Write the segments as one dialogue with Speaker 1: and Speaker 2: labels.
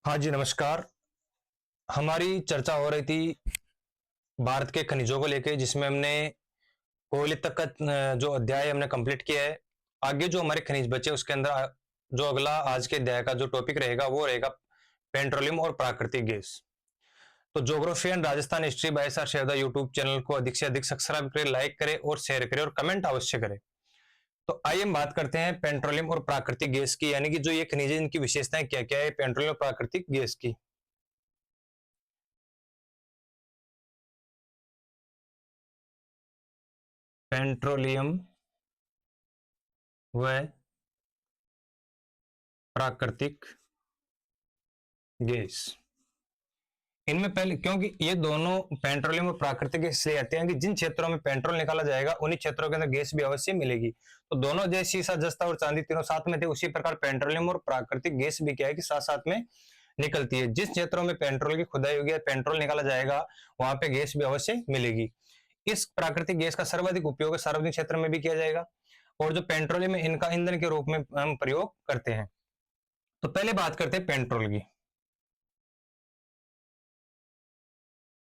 Speaker 1: हाँ जी, नमस्कार। हमारी चर्चा हो रही थी भारत के खनिजों को लेके, जिसमें हमने कोयले तक का जो अध्याय हमने कंप्लीट किया है। आगे जो हमारे खनिज बचे उसके अंदर जो अगला आज के अध्याय का जो टॉपिक रहेगा वो रहेगा पेट्रोलियम और प्राकृतिक गैस। तो geography and Rajasthan history by sir Sherda YouTube channel को अधिक से अधिक सब्सक्राइब करें, लाइक करें और शेयर करें और कमेंट अवश्य करें। तो आइए हम बात करते हैं पेट्रोलियम और प्राकृतिक गैस की, यानी कि जो ये खनिज है इनकी विशेषताएं क्या क्या है पेट्रोलियम और प्राकृतिक गैस की। पेट्रोलियम व प्राकृतिक गैस, इनमें पहले क्योंकि ये दोनों पेट्रोलियम और प्राकृतिक गैस इसलिए आते हैं कि जिन क्षेत्रों में पेट्रोल निकाला जाएगा उन्हीं क्षेत्रों के अंदर गैस भी अवश्य मिलेगी। तो दोनों जैसे शीशा जस्ता और चांदी तीनों साथ में थे, उसी प्रकार पेट्रोलियम और प्राकृतिक गैस भी क्या है कि साथ साथ में निकलती है। जिस क्षेत्रों में पेट्रोल की खुदाई होगी, पेट्रोल निकाला जाएगा, वहां पे गैस भी अवश्य मिलेगी। इस प्राकृतिक गैस का सर्वाधिक उपयोग सार्वजनिक क्षेत्र में भी किया जाएगा, और जो पेट्रोलियम है इनका ईंधन के रूप में हम प्रयोग करते हैं। तो पहले बात करते हैं पेट्रोल की,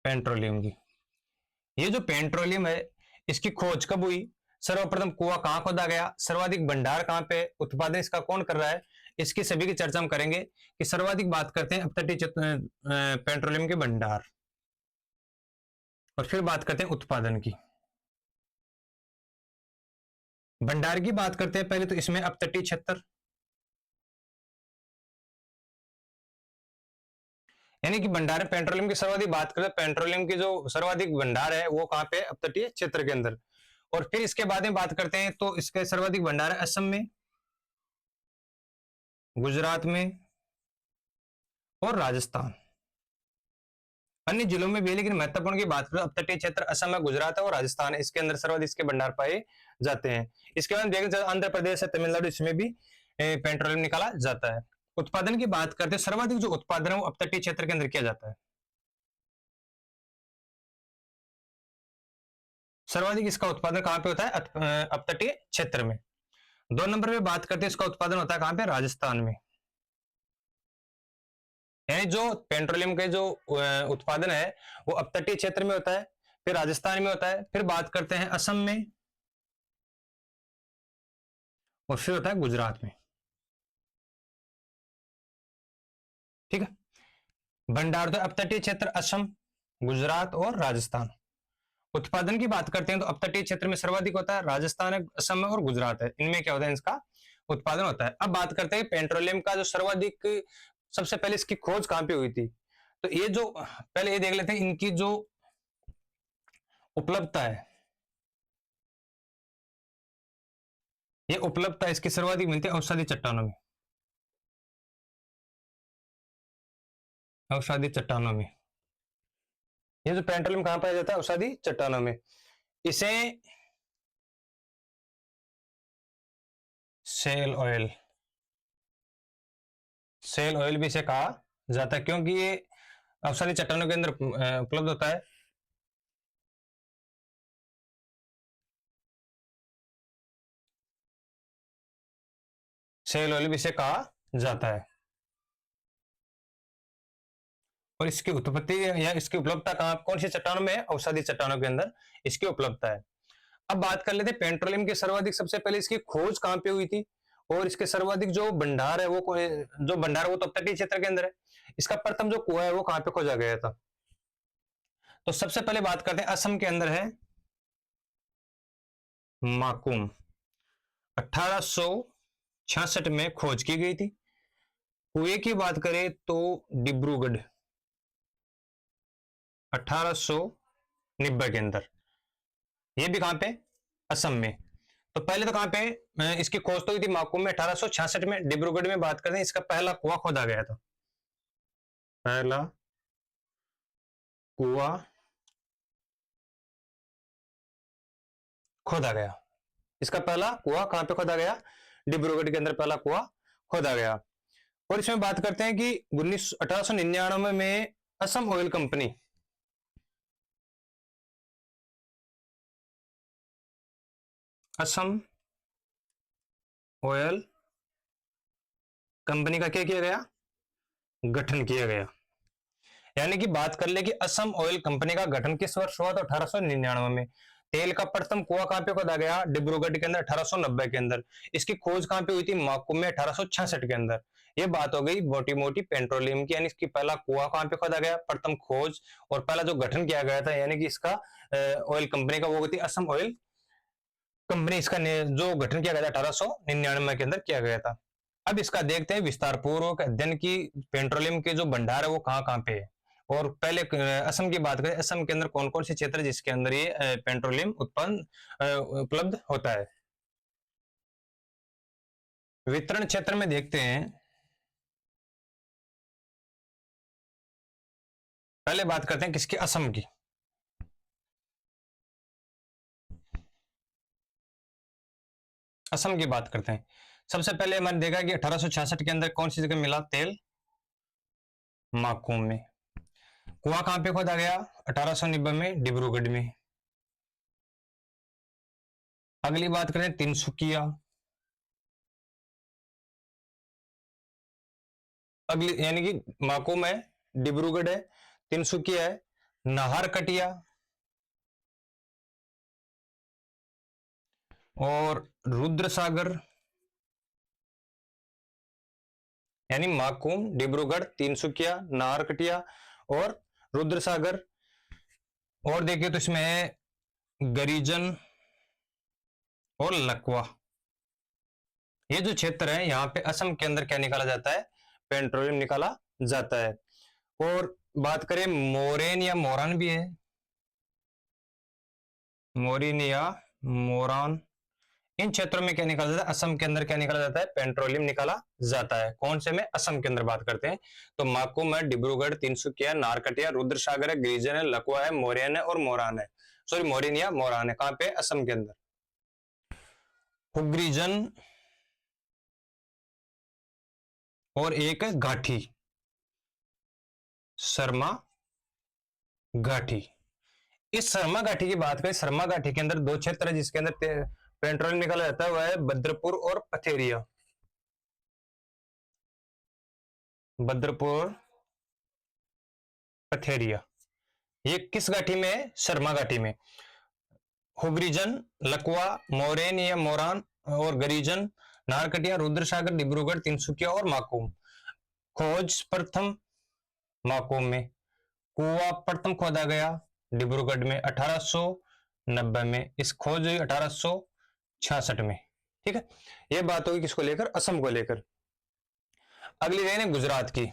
Speaker 1: पेट्रोलियम की। ये जो पेट्रोलियम है इसकी खोज कब हुई, सर्वप्रथम कुआं कहां खोदा गया, सर्वाधिक भंडार कहां पे, उत्पादन इसका कौन कर रहा है, इसकी सभी की चर्चा हम करेंगे। कि सर्वाधिक बात करते हैं अपतटीय पेट्रोलियम के भंडार, और फिर बात करते हैं उत्पादन की। भंडार की बात करते हैं पहले, तो इसमें अपतटीय क्षेत्र, यानी कि भंडार पेट्रोलियम की सर्वाधिक बात करें, पेट्रोलियम की जो सर्वाधिक भंडार है वो कहां पे, अपतटीय क्षेत्र के अंदर। और फिर इसके बाद में बात करते हैं तो इसके सर्वाधिक भंडार है असम में, गुजरात में और राजस्थान। अन्य जिलों में भी है, लेकिन महत्वपूर्ण की बात करें अपतटीय क्षेत्र असम है, गुजरात है और राजस्थान है, इसके अंदर सर्वाधिक इसके भंडार पाए जाते हैं। इसके बाद देखें आंध्र प्रदेश है, तमिलनाडु, इसमें भी पेट्रोलियम निकाला जाता है। उत्पादन की बात करते हैं, सर्वाधिक जो उत्पादन है वो अपतटीय क्षेत्र के अंदर किया जाता है। सर्वाधिक इसका उत्पादन कहां पे होता है, अपतटीय क्षेत्र में। दो नंबर पे बात करते हैं इसका उत्पादन होता है कहां पे, राजस्थान में। यानी जो पेट्रोलियम के जो उत्पादन है वो अपतटीय क्षेत्र में होता है, फिर राजस्थान में होता है, फिर बात करते हैं असम में, और फिर होता है गुजरात में। ठीक है, भंडार तो अपतटीय क्षेत्र असम, गुजरात और राजस्थान। उत्पादन की बात करते हैं तो अपतटीय क्षेत्र में सर्वाधिक होता है, राजस्थान है, असम है और गुजरात है, इनमें क्या होता है, इसका उत्पादन होता है। अब बात करते हैं पेट्रोलियम का जो सर्वाधिक, सबसे पहले इसकी खोज कहां पे हुई थी। तो ये जो पहले ये देख लेते हैं इनकी जो उपलब्धता है, ये उपलब्धता इसकी सर्वाधिक मिलती है औषधि चट्टानों में, औषधि चट्टानों में। ये जो पेट्रोलियम कहां पाया जाता है, औषधि चट्टानों में। इसे सेल ऑयल, सेल ऑयल भी इसे कहा जाता है, क्योंकि ये औषधि चट्टानों के अंदर उपलब्ध होता है। सेल ऑयल भी इसे कहा जाता है। और इसकी उत्पत्ति या इसकी उपलब्धता कहां, कौन सी चट्टानों में है, औषधि चट्टानों के अंदर इसकी उपलब्धता है। अब बात कर लेते हैं पेट्रोलियम के सर्वाधिक, सबसे पहले इसकी खोज कहां पे हुई थी, और इसके सर्वाधिक जो भंडार है वो जो भंडार है वो तो तटीय क्षेत्र के अंदर है। इसका प्रथम जो कुआं है वो कहां पे खोजा गया था। तो सबसे पहले बात करते हैं असम के अंदर है माकुम, 1866 में खोज की गई थी। कुएं की बात करें तो डिब्रूगढ़, 1890 के अंदर। ये भी कहां पे, असम में। तो पहले तो कहां पे इसकी खोज तो हुई थी माकुम में 1866 में। डिब्रूगढ़ में बात करें इसका पहला कुआं खोदा गया था, पहला कुआं खोदा गया। इसका पहला कुआं कहां पे खोदा गया, डिब्रूगढ़ के अंदर पहला कुआं खोदा गया। और इसमें बात करते हैं कि 1899 में Assam oil company, Assam oil company का क्या किया गया, गठन किया गया। यानी कि बात कर ले कि असम ऑयल कंपनी का गठन किस वर्ष हुआ, तो 1899 में। तेल का प्रथम कुआं कहां पे खोदा गया, डिब्रूगढ़ के अंदर 1890 के अंदर। इसकी खोज कहां पे हुई थी, माकुम में 1866 के अंदर। ये बात हो गई मोटी मोटी पेट्रोलियम की, यानी इसकी पहला कुआं कहां पे खोदा गया, प्रथम खोज, और पहला जो गठन किया गया था यानी कि इसका ऑयल कंपनी का, वो थी असम ऑयल कंपनी। इसका जो गठन किया गया था 1899 के अंदर किया गया था। अब इसका देखते हैं विस्तार पूर्वक अध्ययन की पेट्रोलियम के जो भंडार है वो कहाँ कहाँ पे है। और पहले असम की बात करें, असम के अंदर कौन कौन से क्षेत्र है जिसके अंदर ये पेट्रोलियम उत्पन्न उपलब्ध होता है। वितरण क्षेत्र में देखते हैं, पहले बात करते हैं किसकी, असम की। असम की बात करते हैं। सबसे पहले हमने देखा कि 1866 के अंदर कौन सी जगह मिला तेल, माकुम में। कुआं कहां पे खोदा गया, 1890 में डिब्रूगढ़ में। अगली बात करें तिनसुकिया। अगली यानी कि माकुम है, डिब्रूगढ़ है, तिनसुकिया है, नाहरकटिया और रुद्रसागर। यानी माकुम, डिब्रूगढ़, तिनसुकिया, नाहरकटिया और रुद्रसागर। और देखिए तो इसमें है गरीजन और लकवा। ये जो क्षेत्र है यहाँ पे असम के अंदर क्या निकाला जाता है, पेट्रोलियम निकाला जाता है। और बात करें मोरेन या मोरान भी है, मोरिन या मोरान। इन क्षेत्रों में क्या निकाला जाता है, असम के अंदर क्या निकाला जाता है, पेट्रोलियम निकाला जाता है। कौन से में, असम के अंदर बात करते हैं तो माकुम है, डिब्रूगढ़, तिनसुकिया, नारकटिया, रुद्रसागर है, गिरिजन है, लकवा है, मोरियन है और मोरान है। सॉरी, मोरिन या मोरान है, कहां पे, असम के अंदर। हुग्रीजन और एक घाटी, शर्मा घाटी। इस शर्मा घाटी की बात करें, शर्मा घाटी के अंदर दो क्षेत्र है जिसके अंदर पेट्रोलियम निकाला जाता है, वह है बद्रपुर और पथेरिया। बद्रपुर, पथेरिया, ये किस घाटी में है, शर्मा घाटी में। हुग्रीजन, लकवा, मोरेन या मोरान और गरीजन, नारकटिया, रुद्रसागर, डिब्रूगढ़, तिनसुकिया और माकुम। खोज प्रथम माकुम में, कुआ प्रथम खोदा गया डिब्रूगढ़ में 1890 में, इस खोज हुई 1866 में। ठीक है, यह बात होगी किसको लेकर, असम को लेकर। अगली लाइन है गुजरात की।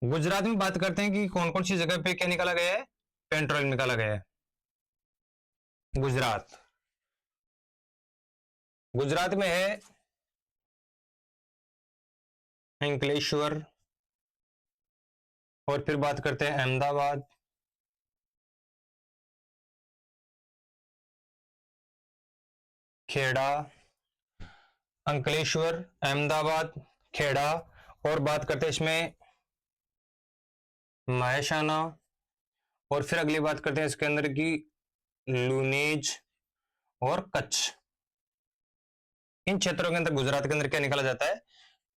Speaker 1: गुजरात में बात करते हैं कि कौन कौन सी जगह पे क्या निकाला गया है, पेट्रोलियम निकाला गया है। गुजरात, गुजरात में है अंकलेश्वर, और फिर बात करते हैं अहमदाबाद, खेड़ा, अंकलेश्वर, अहमदाबाद, खेड़ा। और बात करते हैं इसमें महेशाना, और फिर अगली बात करते हैं इसके अंदर की लूनेज और कच्छ। इन क्षेत्रों के अंदर गुजरात के अंदर क्या निकाला जाता है,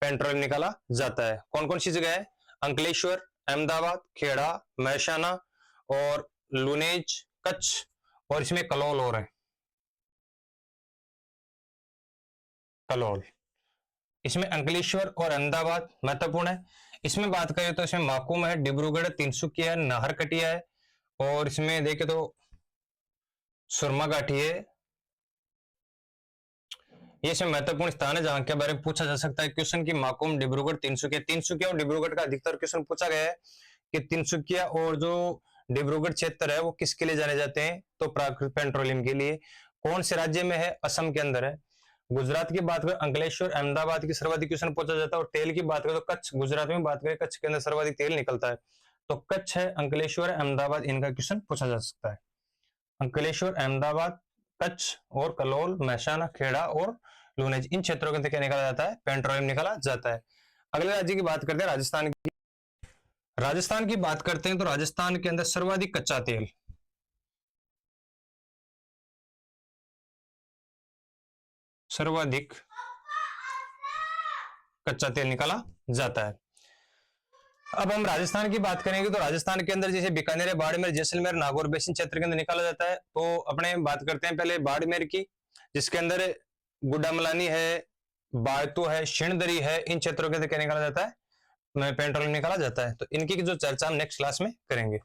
Speaker 1: पेट्रोलियम निकाला जाता है। कौन कौन सी जगह है, अंकलेश्वर, अहमदाबाद, खेड़ा, महसाना और लुनेज, कच्छ, और इसमें कलोल और है, कलोल। इसमें अंकलेश्वर और अहमदाबाद महत्वपूर्ण है। इसमें बात करें तो इसमें माकुम है, डिब्रूगढ़, तिनसुकिया है, नाहरकटिया है, और इसमें देखें तो सुरमा घाटी है। ये इसमें महत्वपूर्ण स्थान है जहां के बारे में पूछा जा सकता है क्वेश्चन की माकुम, डिब्रूगढ़, तिनसुकिया। तिनसुकिया और डिब्रूगढ़ का अधिकतर क्वेश्चन पूछा गया है कि तिनसुकिया और जो डिब्रूगढ़ क्षेत्र है वो किसके लिए जाने जाते हैं, तो प्राकृतिक पेट्रोलियम के लिए। कौन से राज्य में है, असम के अंदर है। गुजरात की बात करें, अंकलेश्वर, अहमदाबाद की सर्वाधिक क्वेश्चन पूछा जाता है। और तेल की बात करें तो कच्छ, गुजरात में बात करें, कच्छ के अंदर सर्वाधिक तेल निकलता है। तो कच्छ है, अंकलेश्वर, अहमदाबाद, इनका क्वेश्चन पूछा जा सकता है। अंकलेश्वर, अहमदाबाद, कच्छ और कलोल, महसाना, खेड़ा और लूनेज, इन क्षेत्रों के अंदर क्या निकाला जाता है, पेट्रोलियम निकाला जाता है। अगले राज्य की बात करते हैं, राजस्थान की। राजस्थान की बात करते हैं तो राजस्थान के अंदर सर्वाधिक कच्चा तेल, सर्वाधिक कच्चा तेल निकाला जाता है। अब हम राजस्थान की बात करेंगे तो राजस्थान के अंदर जैसे बीकानेर, बाड़मेर, जैसलमेर, नागौर बेसिन क्षेत्र के अंदर निकाला जाता है। तो अपने बात करते हैं पहले बाड़मेर की, जिसके अंदर गुड्डामलानी है, बायतू है, शिणदरी है, इन क्षेत्रों के अंदर क्या निकाला जाता है, पेट्रोलियम निकाला जाता है। तो इनकी जो चर्चा हम नेक्स्ट क्लास में करेंगे।